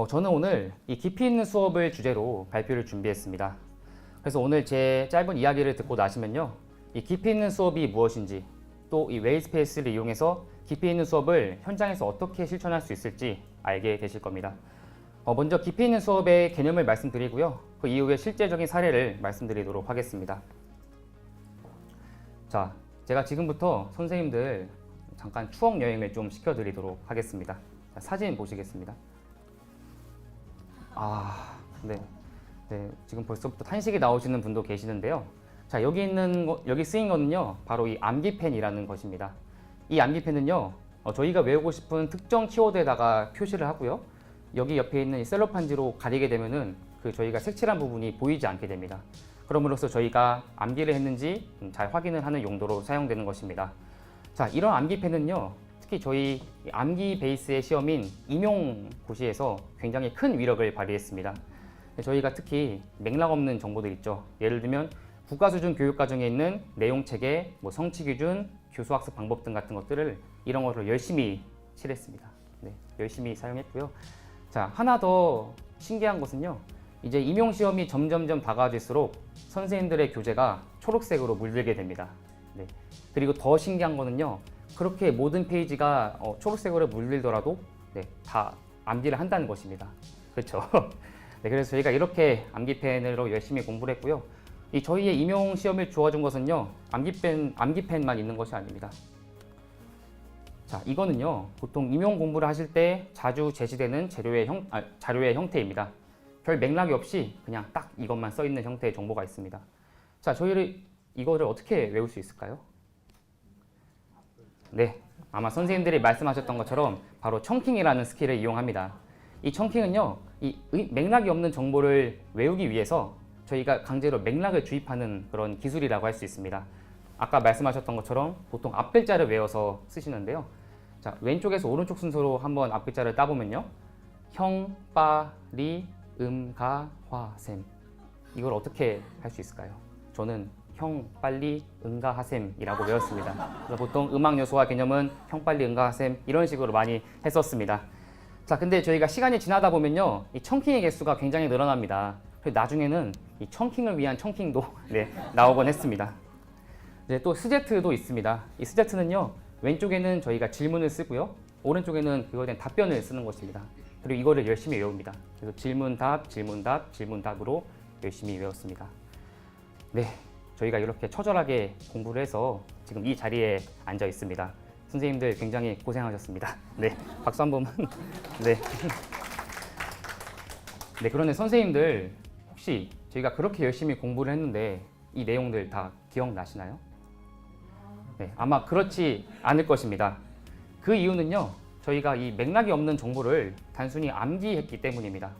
저는 오늘 이 깊이 있는 수업을 주제로 발표를 준비했습니다. 그래서 오늘 제 짧은 이야기를 듣고 나시면요, 이 깊이 있는 수업이 무엇인지, 또 이 웨이스페이스를 이용해서 깊이 있는 수업을 현장에서 어떻게 실천할 수 있을지 알게 되실 겁니다. 먼저 깊이 있는 수업의 개념을 말씀드리고요, 그 이후에 실제적인 사례를 말씀드리도록 하겠습니다. 자, 제가 지금부터 선생님들 잠깐 추억 여행을 좀 시켜드리도록 하겠습니다. 자, 사진 보시겠습니다. 네, 지금 벌써부터 탄식이 나오시는 분도 계시는데요. 자, 여기 쓰인 거는요, 바로 이 암기펜이라는 것입니다. 이 암기펜은요, 저희가 외우고 싶은 특정 키워드에다가 표시를 하고요, 여기 옆에 있는 이 셀로판지로 가리게 되면은 저희가 색칠한 부분이 보이지 않게 됩니다. 그럼으로써 저희가 암기를 했는지 잘 확인을 하는 용도로 사용되는 것입니다. 자, 이런 암기펜은요, 특히 저희 암기 베이스의 시험인 임용고시에서 굉장히 큰 위력을 발휘했습니다. 저희가 특히 맥락 없는 정보들 있죠. 예를 들면 국가수준 교육과정에 있는 내용체계, 성취기준, 교수학습 방법 등 같은 것들을 이런 거를 열심히 칠했습니다. 네, 열심히 사용했고요. 자, 하나 더 신기한 것은요, 이제 임용시험이 점점점 다가질수록 선생님들의 교재가 초록색으로 물들게 됩니다. 네, 그리고 더 신기한 거는요, 그렇게 모든 페이지가 초록색으로 물들더라도 다 암기를 한다는 것입니다. 그렇죠? 네, 그래서 저희가 이렇게 암기펜으로 열심히 공부를 했고요. 이 저희의 임용 시험을 주어준 것은요, 암기펜만 있는 것이 아닙니다. 자, 이거는요, 보통 임용 공부를 하실 때 자주 제시되는 자료의 형태입니다. 별 맥락이 없이 그냥 딱 이것만 써 있는 형태의 정보가 있습니다. 자, 이거를 어떻게 외울 수 있을까요? 네, 아마 선생님들이 말씀하셨던 것처럼 바로 청킹이라는 스킬을 이용합니다. 이 청킹은요, 맥락이 없는 정보를 외우기 위해서 저희가 강제로 맥락을 주입하는 그런 기술이라고 할 수 있습니다. 아까 말씀하셨던 것처럼 보통 앞글자를 외워서 쓰시는데요. 자, 왼쪽에서 오른쪽 순서로 한번 앞글자를 따보면요, 형, 빠, 리, 가, 화, 셈. 이걸 어떻게 할 수 있을까요? 저는 형, 빨리, 가, 하셈이라고 외웠습니다. 그래서 보통 음악 요소화 개념은 형, 빨리, 가, 하셈 이런 식으로 많이 했었습니다. 자, 근데 저희가 시간이 지나다 보면요, 이 청킹의 개수가 굉장히 늘어납니다. 그래서 나중에는 이 청킹을 위한 청킹도 나오곤 했습니다. 또 스제트도 있습니다. 이 스제트는요, 왼쪽에는 저희가 질문을 쓰고요, 오른쪽에는 그거에 대한 답변을 쓰는 것입니다. 그리고 이거를 열심히 외웁니다. 그래서 질문, 답, 질문, 답, 질문, 답으로 열심히 외웠습니다. 네, 저희가 이렇게 처절하게 공부를 해서 지금 이 자리에 앉아 있습니다. 선생님들 굉장히 고생하셨습니다. 네, 박수 한 번만. 네. 네, 그런데 선생님들 혹시 저희가 그렇게 열심히 공부를 했는데 이 내용들 다 기억나시나요? 네, 아마 그렇지 않을 것입니다. 그 이유는요, 저희가 이 맥락이 없는 정보를 단순히 암기했기 때문입니다.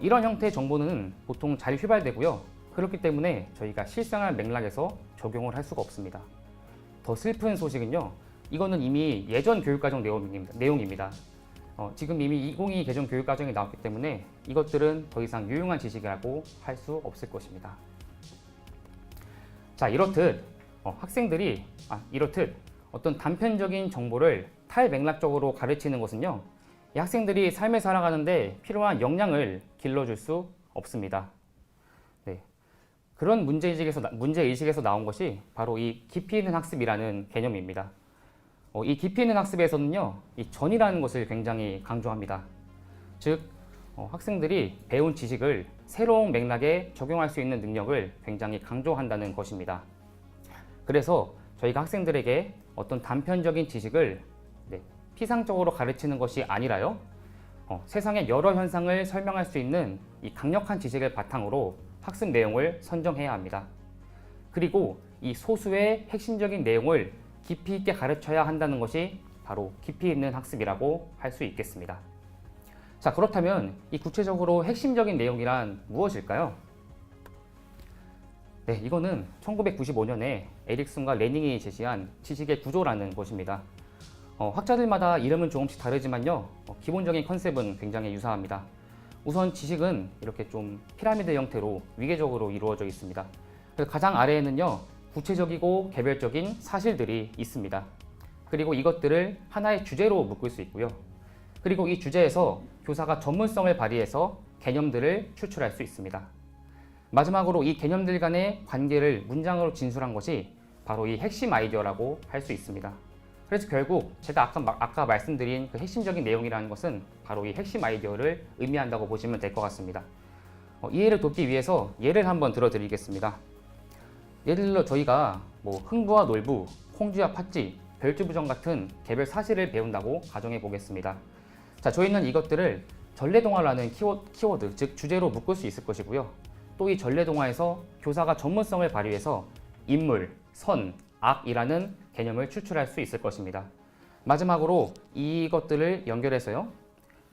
이런 형태의 정보는 보통 잘 휘발되고요. 그렇기 때문에 저희가 실생활 맥락에서 적용을 할 수가 없습니다. 더 슬픈 소식은요, 이거는 이미 예전 교육과정 내용입니다. 지금 이미 2022 개정 교육과정이 나왔기 때문에 이것들은 더 이상 유용한 지식이라고 할 수 없을 것입니다. 자, 이렇듯 어떤 단편적인 정보를 탈맥락적으로 가르치는 것은요, 이 학생들이 삶을 살아가는데 필요한 역량을 길러줄 수 없습니다. 네, 그런 문제의식에서 나온 것이 바로 이 깊이 있는 학습이라는 개념입니다. 이 깊이 있는 학습에서는요, 이 전이라는 것을 굉장히 강조합니다. 즉, 학생들이 배운 지식을 새로운 맥락에 적용할 수 있는 능력을 굉장히 강조한다는 것입니다. 그래서 저희가 학생들에게 어떤 단편적인 지식을 피상적으로 가르치는 것이 아니라요, 세상의 여러 현상을 설명할 수 있는 이 강력한 지식을 바탕으로 학습 내용을 선정해야 합니다. 그리고 이 소수의 핵심적인 내용을 깊이 있게 가르쳐야 한다는 것이 바로 깊이 있는 학습이라고 할 수 있겠습니다. 자, 그렇다면 이 구체적으로 핵심적인 내용이란 무엇일까요? 네, 이거는 1995년에 에릭슨과 레닝이 제시한 지식의 구조라는 것입니다. 학자들마다 이름은 조금씩 다르지만요, 기본적인 컨셉은 굉장히 유사합니다. 우선 지식은 이렇게 좀 피라미드 형태로 위계적으로 이루어져 있습니다. 그래서 가장 아래에는요, 구체적이고 개별적인 사실들이 있습니다. 그리고 이것들을 하나의 주제로 묶을 수 있고요. 그리고 이 주제에서 교사가 전문성을 발휘해서 개념들을 추출할 수 있습니다. 마지막으로 이 개념들 간의 관계를 문장으로 진술한 것이 바로 이 핵심 아이디어라고 할 수 있습니다. 그래서 결국 제가 아까 말씀드린 그 핵심적인 내용이라는 것은 바로 이 핵심 아이디어를 의미한다고 보시면 될 것 같습니다. 이해를 돕기 위해서 예를 한번 들어드리겠습니다. 예를 들어 저희가 흥부와 놀부, 콩쥐와 팥쥐, 별주부정 같은 개별 사실을 배운다고 가정해 보겠습니다. 자, 저희는 이것들을 전래동화라는 키워드, 즉 주제로 묶을 수 있을 것이고요. 또 이 전래동화에서 교사가 전문성을 발휘해서 인물, 선, 악이라는 개념을 추출할 수 있을 것입니다. 마지막으로 이것들을 연결해서요.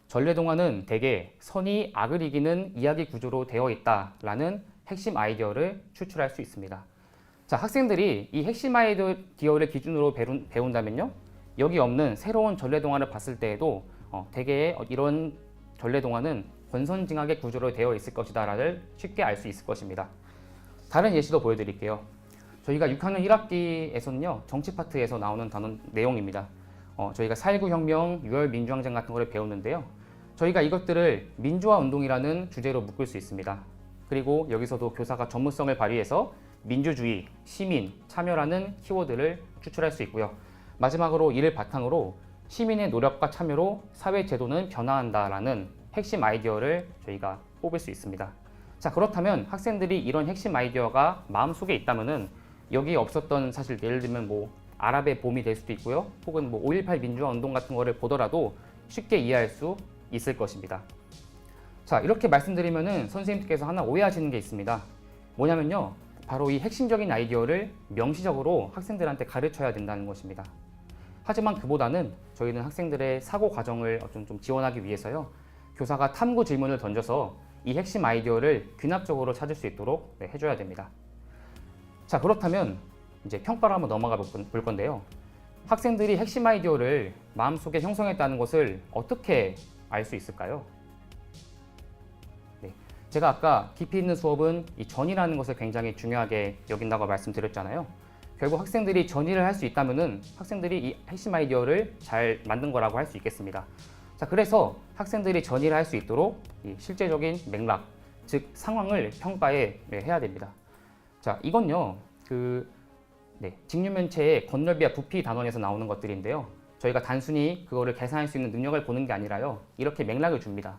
전래동화는 대개 선이 악을 이기는 이야기 구조로 되어 있다라는 핵심 아이디어를 추출할 수 있습니다. 자, 학생들이 이 핵심 아이디어를 기준으로 배운다면요. 여기 없는 새로운 전래동화를 봤을 때에도 대개 이런 전래동화는 권선징악의 구조로 되어 있을 것이다 라를 쉽게 알 수 있을 것입니다. 다른 예시도 보여드릴게요. 저희가 6학년 1학기에서는요. 정치 파트에서 나오는 내용입니다. 저희가 4.19 혁명, 6월 민주항쟁 같은 거를 배우는데요. 저희가 이것들을 민주화 운동이라는 주제로 묶을 수 있습니다. 그리고 여기서도 교사가 전문성을 발휘해서 민주주의, 시민, 참여라는 키워드를 추출할 수 있고요. 마지막으로 이를 바탕으로 시민의 노력과 참여로 사회 제도는 변화한다라는 핵심 아이디어를 저희가 뽑을 수 있습니다. 자, 그렇다면 학생들이 이런 핵심 아이디어가 마음속에 있다면은 여기에 없었던 사실 예를 들면 아랍의 봄이 될 수도 있고요. 혹은 5.18 민주화 운동 같은 거를 보더라도 쉽게 이해할 수 있을 것입니다. 자, 이렇게 말씀드리면은 선생님께서 하나 오해하시는 게 있습니다. 뭐냐면요. 바로 이 핵심적인 아이디어를 명시적으로 학생들한테 가르쳐야 된다는 것입니다. 하지만 그보다는 저희는 학생들의 사고 과정을 좀 지원하기 위해서요. 교사가 탐구 질문을 던져서 이 핵심 아이디어를 귀납적으로 찾을 수 있도록 해줘야 됩니다. 자, 그렇다면 이제 평가를 한번 넘어가 볼 건데요. 학생들이 핵심 아이디어를 마음속에 형성했다는 것을 어떻게 알 수 있을까요? 네, 제가 아까 깊이 있는 수업은 이 전이라는 것을 굉장히 중요하게 여긴다고 말씀드렸잖아요. 결국 학생들이 전이를 할 수 있다면은 학생들이 이 핵심 아이디어를 잘 만든 거라고 할 수 있겠습니다. 자, 그래서 학생들이 전이를 할 수 있도록 이 실제적인 맥락, 즉 상황을 평가해야 됩니다. 자, 이건요, 직류면체의 건널비와 부피 단원에서 나오는 것들인데요. 저희가 단순히 그거를 계산할 수 있는 능력을 보는 게 아니라요, 이렇게 맥락을 줍니다.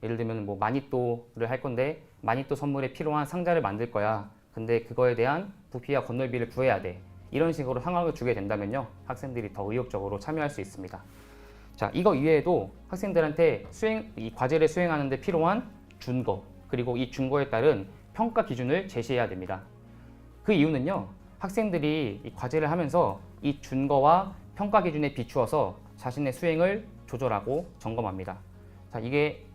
예를 들면 마니또를 할 건데 마니또 선물에 필요한 상자를 만들 거야. 근데 그거에 대한 부피와 건널비를 구해야 돼. 이런 식으로 상황을 주게 된다면요, 학생들이 더 의욕적으로 참여할 수 있습니다. 자, 이거 이외에도 학생들한테 이 과제를 수행하는 데 필요한 준거, 그리고 이 준거에 따른 평가 기준을 제시해야 됩니다. 그 이유는요, 학생들이 이 과제를 하면서 이 준거와 평가 기준에 비추어서 자신의 수행을 조절하고 점검합니다. 자, 이게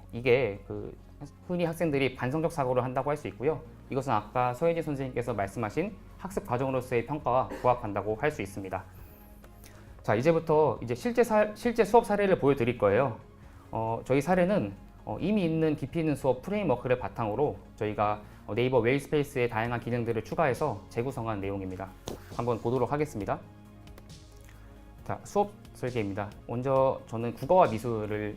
흔히 학생들이 반성적 사고를 한다고 할 수 있고요. 이것은 아까 서혜진 선생님께서 말씀하신 학습 과정으로서의 평가와 부합한다고 할 수 있습니다. 자, 이제부터 실제 수업 사례를 보여드릴 거예요. 저희 사례는 이미 있는 깊이 있는 수업 프레임워크를 바탕으로 저희가 네이버 웨일스페이스의 다양한 기능들을 추가해서 재구성한 내용입니다. 한번 보도록 하겠습니다. 자, 수업 설계입니다. 먼저 저는 국어와 미술을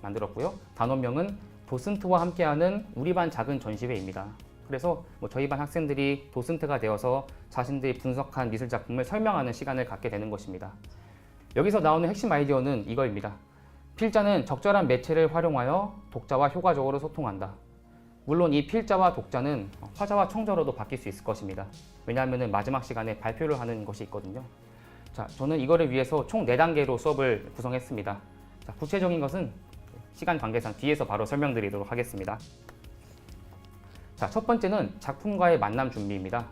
만들었고요. 단원명은 도슨트와 함께하는 우리 반 작은 전시회입니다. 그래서 저희 반 학생들이 도슨트가 되어서 자신들이 분석한 미술 작품을 설명하는 시간을 갖게 되는 것입니다. 여기서 나오는 핵심 아이디어는 이거입니다. 필자는 적절한 매체를 활용하여 독자와 효과적으로 소통한다. 물론 이 필자와 독자는 화자와 청자로도 바뀔 수 있을 것입니다. 왜냐하면 마지막 시간에 발표를 하는 것이 있거든요. 자, 저는 이거를 위해서 총 4단계로 수업을 구성했습니다. 자, 구체적인 것은 시간 관계상 뒤에서 바로 설명드리도록 하겠습니다. 자, 첫 번째는 작품과의 만남 준비입니다.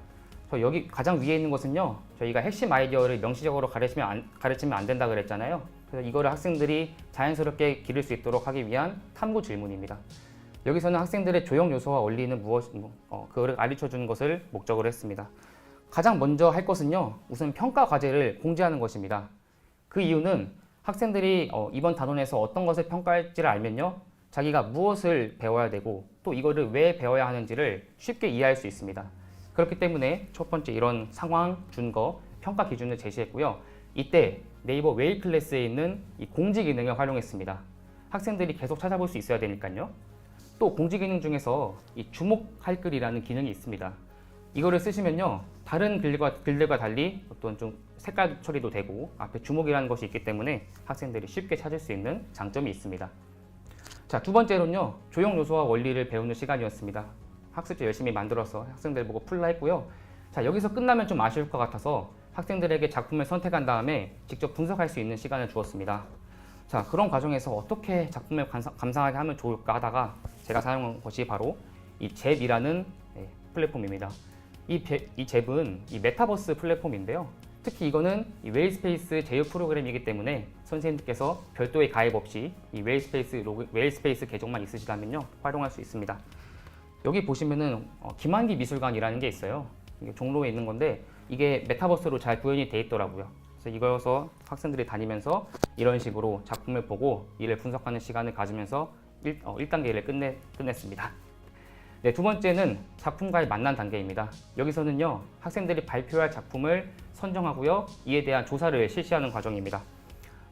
여기 가장 위에 있는 것은요, 저희가 핵심 아이디어를 명시적으로 가르치면 안 된다 그랬잖아요. 그래서 이거를 학생들이 자연스럽게 기를 수 있도록 하기 위한 탐구 질문입니다. 여기서는 학생들의 조형 요소와 원리는 그거를 가르쳐 주는 것을 목적으로 했습니다. 가장 먼저 할 것은요, 우선 평가 과제를 공지하는 것입니다. 그 이유는 학생들이 이번 단원에서 어떤 것을 평가할지를 알면요, 자기가 무엇을 배워야 되고 또 이거를 왜 배워야 하는지를 쉽게 이해할 수 있습니다. 그렇기 때문에 첫 번째 이런 상황, 준거, 평가 기준을 제시했고요. 이때 네이버 웨일 클래스에 있는 이 공지 기능을 활용했습니다. 학생들이 계속 찾아볼 수 있어야 되니까요. 또 공지 기능 중에서 이 주목할 글이라는 기능이 있습니다. 이거를 쓰시면요, 다른 글들과 달리 어떤 좀 색깔 처리도 되고 앞에 주목이라는 것이 있기 때문에 학생들이 쉽게 찾을 수 있는 장점이 있습니다. 자, 두 번째로는요, 조형 요소와 원리를 배우는 시간이었습니다. 학습지 열심히 만들어서 학생들 보고 풀라 했고요. 자, 여기서 끝나면 좀 아쉬울 것 같아서 학생들에게 작품을 선택한 다음에 직접 분석할 수 있는 시간을 주었습니다. 자, 그런 과정에서 어떻게 작품을 감상하게 하면 좋을까 하다가 제가 사용한 것이 바로 이 잽이라는 플랫폼입니다. 이 잽은 이 메타버스 플랫폼인데요. 특히 이거는 이 웨일스페이스 제휴 프로그램이기 때문에 선생님께서 별도의 가입 없이 이 웨일스페이스 계정만 있으시다면요, 활용할 수 있습니다. 여기 보시면은 김한기 미술관이라는 게 있어요. 이게 종로에 있는 건데 이게 메타버스로 잘 구현이 돼 있더라고요. 그래서 이거여서 학생들이 다니면서 이런 식으로 작품을 보고 이를 분석하는 시간을 가지면서 1단계를 끝냈습니다. 네, 두 번째는 작품과의 만난 단계입니다. 여기서는요, 학생들이 발표할 작품을 선정하고요, 이에 대한 조사를 실시하는 과정입니다.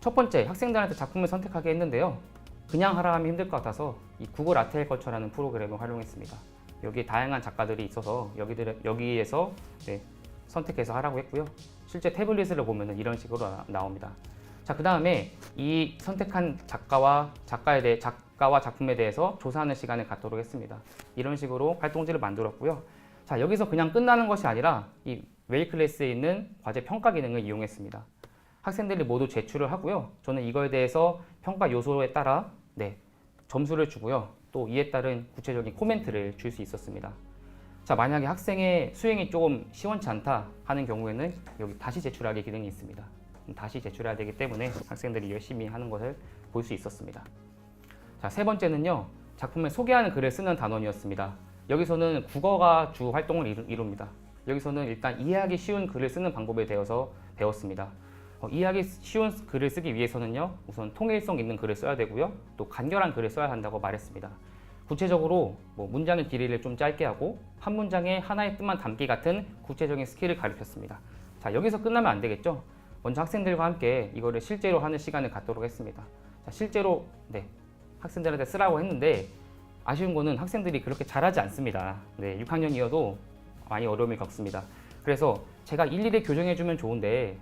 첫 번째, 학생들한테 작품을 선택하게 했는데요. 그냥 하라 하면 힘들 것 같아서 이 구글 아트앤컬처라는 프로그램을 활용했습니다. 여기에 다양한 작가들이 있어서 여기에서 선택해서 하라고 했고요. 실제 태블릿을 보면 이런 식으로 나옵니다. 자, 그 다음에 이 선택한 작가와 작품에 대해서 조사하는 시간을 갖도록 했습니다. 이런 식으로 활동지를 만들었고요. 자, 여기서 그냥 끝나는 것이 아니라 이 웨일 클래스에 있는 과제 평가 기능을 이용했습니다. 학생들이 모두 제출을 하고요. 저는 이거에 대해서 평가 요소에 따라 점수를 주고요. 또 이에 따른 구체적인 코멘트를 줄 수 있었습니다. 자, 만약에 학생의 수행이 조금 시원치 않다 하는 경우에는 여기 다시 제출하기 기능이 있습니다. 다시 제출해야 되기 때문에 학생들이 열심히 하는 것을 볼 수 있었습니다. 자, 세 번째는요, 작품을 소개하는 글을 쓰는 단원이었습니다. 여기서는 국어가 주 활동을 이룹니다. 여기서는 일단 이해하기 쉬운 글을 쓰는 방법에 대해서 배웠습니다. 이해하기 쉬운 글을 쓰기 위해서는요, 우선 통일성 있는 글을 써야 되고요, 또 간결한 글을 써야 한다고 말했습니다. 구체적으로 문장의 길이를 좀 짧게 하고 한 문장에 하나의 뜻만 담기 같은 구체적인 스킬을 가르쳤습니다. 자, 여기서 끝나면 안 되겠죠? 먼저 학생들과 함께 이거를 실제로 하는 시간을 갖도록 했습니다. 자, 실제로 학생들한테 쓰라고 했는데 아쉬운 거는 학생들이 그렇게 잘하지 않습니다. 6학년이어도 많이 어려움을 겪습니다. 그래서 제가 일일이 교정해주면 좋은데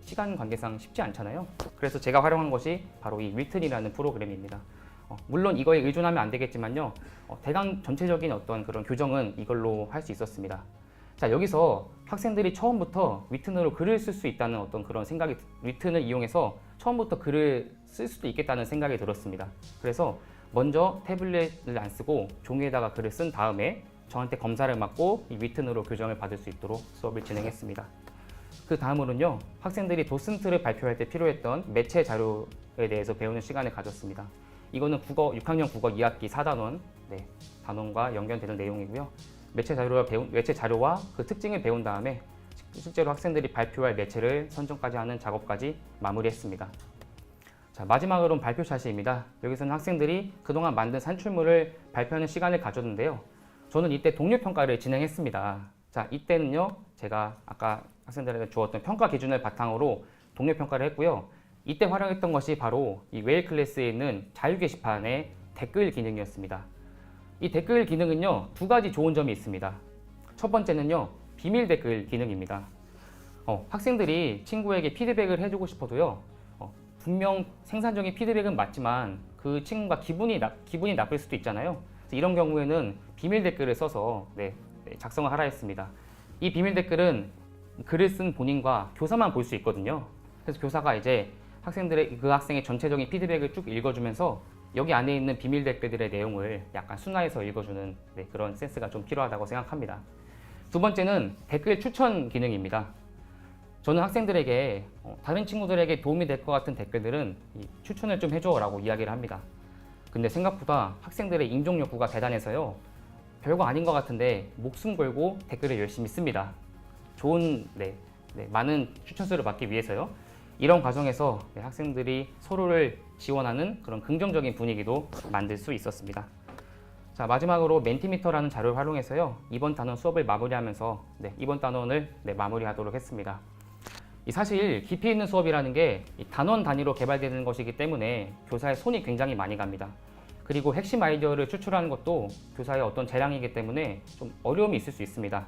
시간 관계상 쉽지 않잖아요. 그래서 제가 활용한 것이 바로 이 위튼이라는 프로그램입니다. 물론 이거에 의존하면 안 되겠지만요, 대강 전체적인 어떤 그런 교정은 이걸로 할 수 있었습니다. 자, 여기서 학생들이 처음부터 위튼으로 글을 쓸 수 있다는 어떤 그런 생각이, 위튼을 이용해서 처음부터 글을 쓸 수도 있겠다는 생각이 들었습니다. 그래서 먼저 태블릿을 안 쓰고 종이에다가 글을 쓴 다음에 저한테 검사를 받고 이 위튼으로 교정을 받을 수 있도록 수업을 진행했습니다. 그 다음으로는요, 학생들이 도슨트를 발표할 때 필요했던 매체 자료에 대해서 배우는 시간을 가졌습니다. 이거는 6학년 국어 2학기 4단원 단원과 연결되는 내용이고요. 매체 자료와 그 특징을 배운 다음에 실제로 학생들이 발표할 매체를 선정까지 하는 작업까지 마무리했습니다. 자, 마지막으로는 발표샷입니다. 여기서는 학생들이 그동안 만든 산출물을 발표하는 시간을 가졌는데요. 저는 이때 동료평가를 진행했습니다. 자, 이때는요, 제가 아까 학생들에게 주었던 평가 기준을 바탕으로 동료평가를 했고요. 이때 활용했던 것이 바로 이 웨일 클래스에 있는 자유 게시판의 댓글 기능이었습니다. 이 댓글 기능은요, 두 가지 좋은 점이 있습니다. 첫 번째는요, 비밀 댓글 기능입니다. 학생들이 친구에게 피드백을 해주고 싶어도요, 분명 생산적인 피드백은 맞지만 그 친구가 기분이 나쁠 수도 있잖아요. 그래서 이런 경우에는 비밀 댓글을 써서 작성을 하라 했습니다. 이 비밀 댓글은 글을 쓴 본인과 교사만 볼 수 있거든요. 그래서 교사가 이제 그 학생의 전체적인 피드백을 쭉 읽어주면서 여기 안에 있는 비밀 댓글들의 내용을 약간 순화해서 읽어주는 그런 센스가 좀 필요하다고 생각합니다. 두 번째는 댓글 추천 기능입니다. 저는 학생들에게 다른 친구들에게 도움이 될 것 같은 댓글들은 추천을 좀 해줘라고 이야기를 합니다. 근데 생각보다 학생들의 인정 욕구가 대단해서요, 별거 아닌 것 같은데 목숨 걸고 댓글을 열심히 씁니다. 좋은 많은 추천수를 받기 위해서요. 이런 과정에서 학생들이 서로를 지원하는 그런 긍정적인 분위기도 만들 수 있었습니다. 자, 마지막으로 멘티미터라는 자료를 활용해서요, 이번 단원 수업을 마무리하면서 이번 단원을 마무리하도록 했습니다. 사실 깊이 있는 수업이라는 게 단원 단위로 개발되는 것이기 때문에 교사의 손이 굉장히 많이 갑니다. 그리고 핵심 아이디어를 추출하는 것도 교사의 어떤 재량이기 때문에 좀 어려움이 있을 수 있습니다.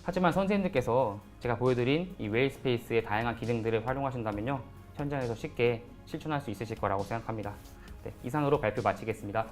하지만 선생님들께서 제가 보여드린 이 웨일스페이스의 다양한 기능들을 활용하신다면요, 현장에서 쉽게 실천할 수 있으실 거라고 생각합니다. 네, 이상으로 발표 마치겠습니다.